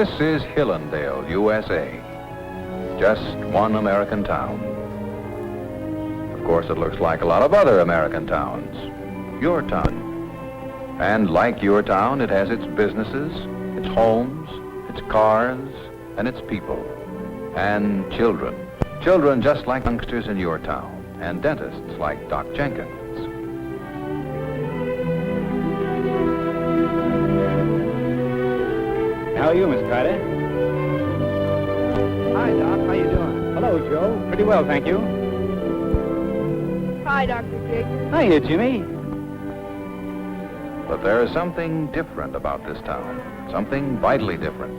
This is Hillendale, USA. Just one American town. Of course, it looks like a lot of other American towns. Your town. And like your town, it has its businesses, its homes, its cars, and its people. And children. Children just like youngsters in your town. And dentists like Doc Jenkins. How are you, Miss Carter? Hi, Doc. How you doing? Hello, Joe. Pretty well, thank you. Hi, Dr. Jig. Hiya, Jimmy. But there is something different about this town. Something vitally different.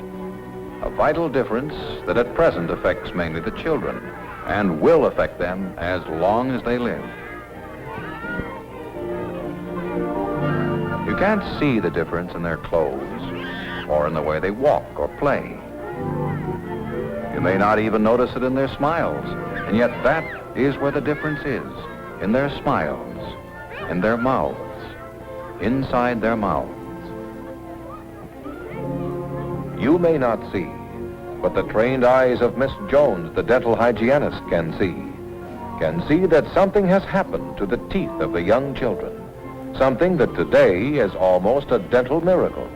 A vital difference that at present affects mainly the children and will affect them as long as they live. You can't see the difference in their clothes or in the way they walk or play. You may not even notice it in their smiles, and yet that is where the difference is, in their smiles, in their mouths, inside their mouths. You may not see, but the trained eyes of Miss Jones, the dental hygienist, can see that something has happened to the teeth of the young children, something that today is almost a dental miracle.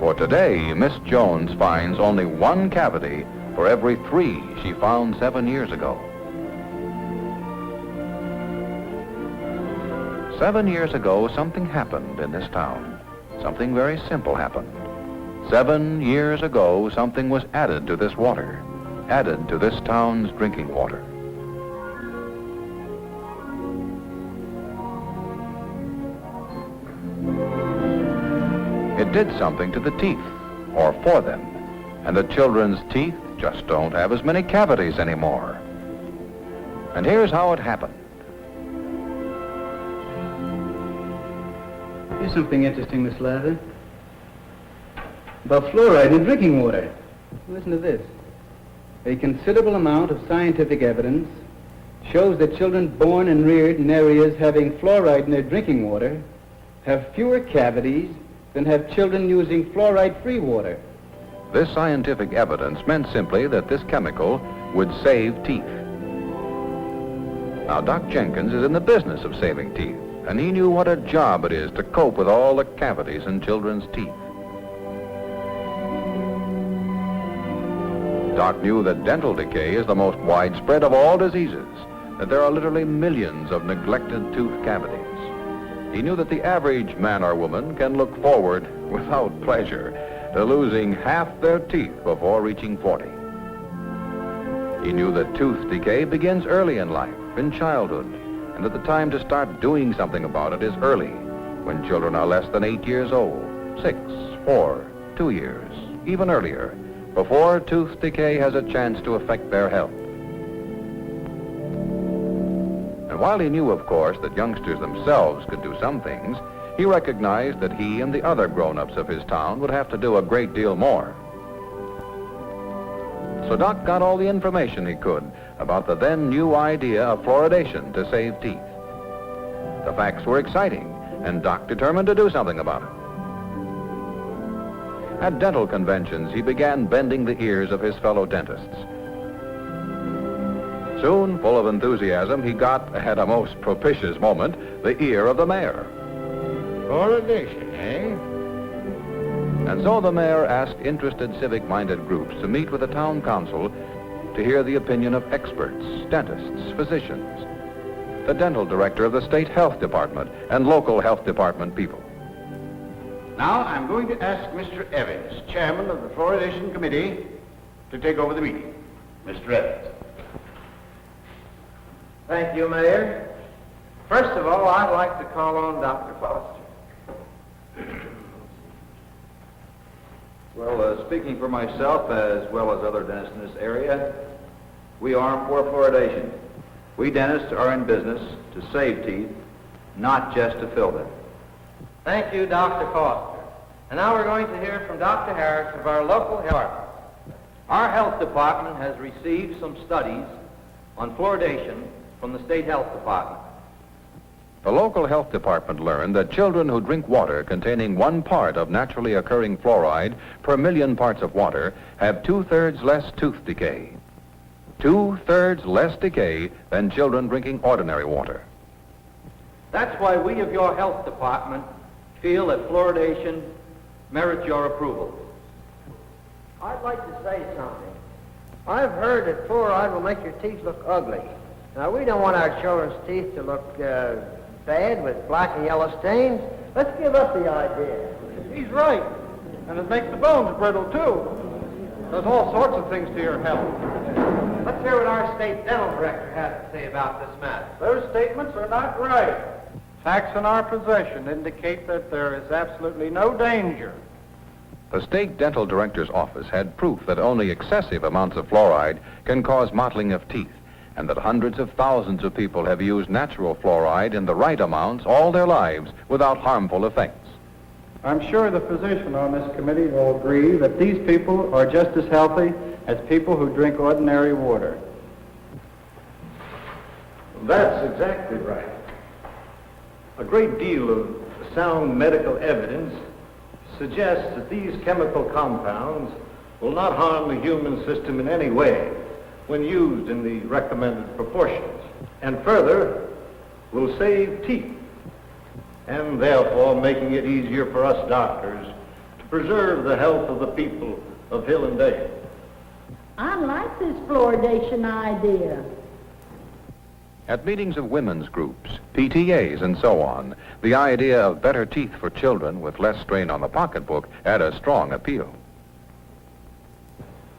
For today, Miss Jones finds only one cavity for every 3 she found 7 years ago. 7 years ago, something happened in this town. Something very simple happened. 7 years ago, something was added to this water, added to this town's drinking water. It did something to the teeth, or for them, and the children's teeth just don't have as many cavities anymore. And here's how it happened. Here's something interesting, Miss Lather. About fluoride in drinking water. Listen to this. A considerable amount of scientific evidence shows that children born and reared in areas having fluoride in their drinking water have fewer cavities than have children using fluoride-free water. This scientific evidence meant simply that this chemical would save teeth. Now, Doc Jenkins is in the business of saving teeth, and he knew what a job it is to cope with all the cavities in children's teeth. Doc knew that dental decay is the most widespread of all diseases, that there are literally millions of neglected tooth cavities. He knew that the average man or woman can look forward without pleasure to losing half their teeth before reaching 40. He knew that tooth decay begins early in life, in childhood, and that the time to start doing something about it is early, when children are less than 8 years old, 6, 4, 2 years, even earlier, before tooth decay has a chance to affect their health. And while he knew, of course, that youngsters themselves could do some things, he recognized that he and the other grown-ups of his town would have to do a great deal more. So Doc got all the information he could about the then new idea of fluoridation to save teeth. The facts were exciting, and Doc determined to do something about it. At dental conventions, he began bending the ears of his fellow dentists. Soon, full of enthusiasm, he got, at a most propitious moment, the ear of the mayor. Fluoridation, eh? And so the mayor asked interested civic-minded groups to meet with the town council to hear the opinion of experts, dentists, physicians, the dental director of the state health department, and local health department people. Now, I'm going to ask Mr. Evans, chairman of the fluoridation committee, to take over the meeting. Mr. Evans. Thank you, Mayor. First of all, I'd like to call on Dr. Foster. Well, speaking for myself as well as other dentists in this area, we are for fluoridation. We dentists are in business to save teeth, not just to fill them. Thank you, Dr. Foster. And now we're going to hear from Dr. Harris of our local health department. Our health department has received some studies on fluoridation from the state health department. The local health department learned that children who drink water containing 1 part of naturally occurring fluoride per million parts of water have 2/3 less tooth decay. 2/3 less decay than children drinking ordinary water. That's why we of your health department feel that fluoridation merits your approval. I'd like to say something. I've heard that fluoride will make your teeth look ugly. Now, we don't want our children's teeth to look bad with black and yellow stains. Let's give up the idea. He's right. And it makes the bones brittle, too. Does all sorts of things to your health. Let's hear what our state dental director has to say about this matter. Those statements are not right. Facts in our possession indicate that there is absolutely no danger. The state dental director's office had proof that only excessive amounts of fluoride can cause mottling of teeth, and that hundreds of thousands of people have used natural fluoride in the right amounts all their lives without harmful effects. I'm sure the physician on this committee will agree that these people are just as healthy as people who drink ordinary water. That's exactly right. A great deal of sound medical evidence suggests that these chemical compounds will not harm the human system in any way when used in the recommended proportions, and further will save teeth, and therefore making it easier for us doctors to preserve the health of the people of Hill and Dale. I like this fluoridation idea. At meetings of women's groups, PTAs, and so on, the idea of better teeth for children with less strain on the pocketbook had a strong appeal.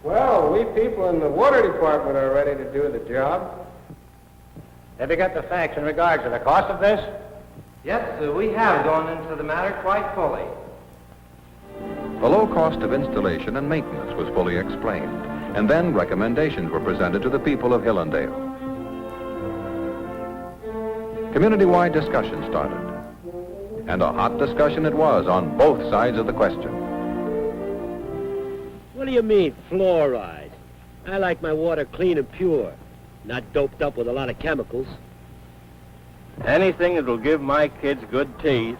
Well, we people in the water department are ready to do the job. Have you got the facts in regards to the cost of this? Yes, we have gone into the matter quite fully. The low cost of installation and maintenance was fully explained, and then recommendations were presented to the people of Hillendale. Community-wide discussion started, and a hot discussion it was on both sides of the question. What do you mean, fluoride? I like my water clean and pure, not doped up with a lot of chemicals. Anything that will give my kids good teeth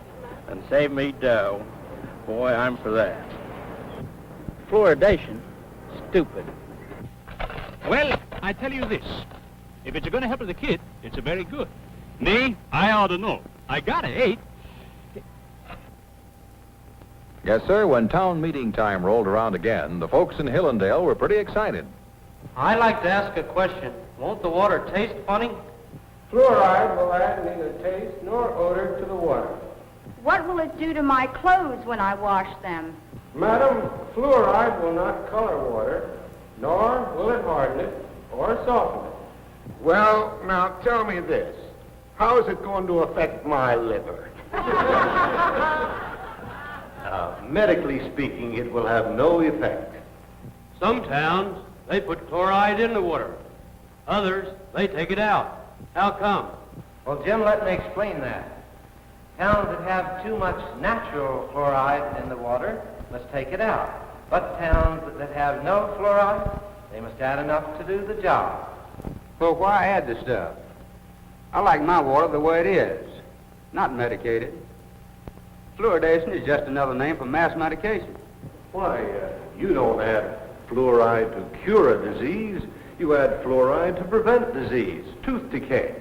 and save me dough, boy, I'm for that. Fluoridation? Stupid. Well, I tell you this. If it's going to help the kid, it's a very good. Me, I ought to know. I got it, eh? Yes, sir, when town meeting time rolled around again, the folks in Hillendale were pretty excited. I'd like to ask a question. Won't the water taste funny? Fluoride will add neither taste nor odor to the water. What will it do to my clothes when I wash them? Madam, fluoride will not color water, nor will it harden it or soften it. Well, now tell me this. How is it going to affect my liver? Medically speaking, it will have no effect. Some towns, they put chloride in the water. Others, they take it out. How come? Well, Jim, let me explain that. Towns that have too much natural fluoride in the water must take it out. But towns that have no fluoride, they must add enough to do the job. Well, why add the stuff? I like my water the way it is, not medicated. Fluoridation is just another name for mass medication. Why, you don't add fluoride to cure a disease. You add fluoride to prevent disease, tooth decay.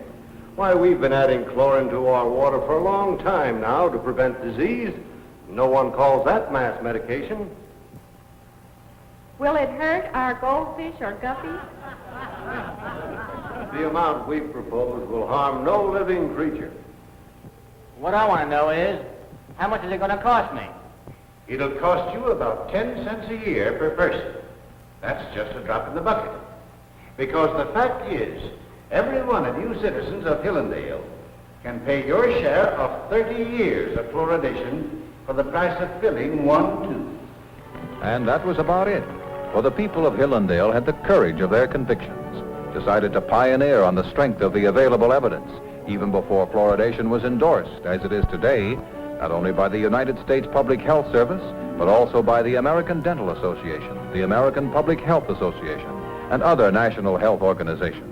Why, we've been adding chlorine to our water for a long time now to prevent disease. No one calls that mass medication. Will it hurt our goldfish or guppies? The amount we propose will harm no living creature. What I want to know is, how much is it going to cost me? It'll cost you about 10 cents a year per person. That's just a drop in the bucket. Because the fact is, every one of you citizens of Hillendale can pay your share of 30 years of fluoridation for the price of filling one tooth. And that was about it. For the people of Hillendale had the courage of their convictions, decided to pioneer on the strength of the available evidence, even before fluoridation was endorsed, as it is today, not only by the United States Public Health Service, but also by the American Dental Association, the American Public Health Association, and other national health organizations.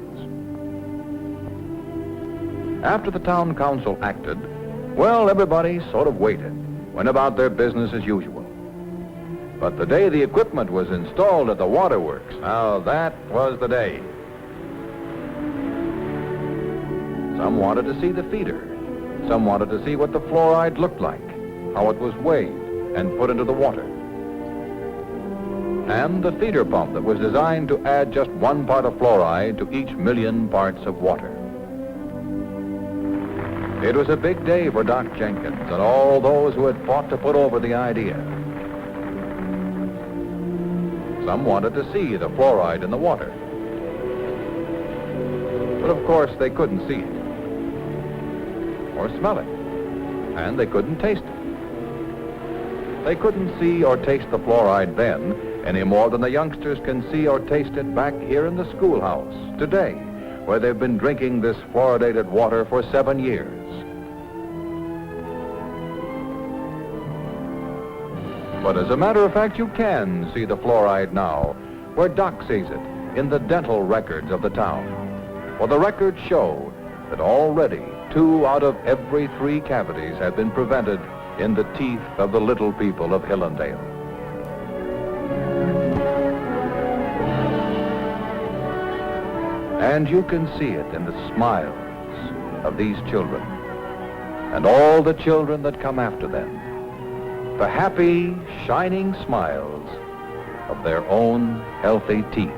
After the town council acted, well, everybody sort of waited, went about their business as usual. But the day the equipment was installed at the waterworks, now that was the day. Some wanted to see the feeder. Some wanted to see what the fluoride looked like, how it was weighed and put into the water. And the feeder pump that was designed to add just 1 part of fluoride to each 1,000,000 parts of water. It was a big day for Doc Jenkins and all those who had fought to put over the idea. Some wanted to see the fluoride in the water. But of course they couldn't see it, or smell it, and they couldn't taste it. They couldn't see or taste the fluoride then any more than the youngsters can see or taste it back here in the schoolhouse today, where they've been drinking this fluoridated water for 7 years. But as a matter of fact, you can see the fluoride now, where Doc sees it, in the dental records of the town. For the records show that already 2 out of every 3 cavities have been prevented in the teeth of the little people of Hillendale. And you can see it in the smiles of these children and all the children that come after them. The happy, shining smiles of their own healthy teeth.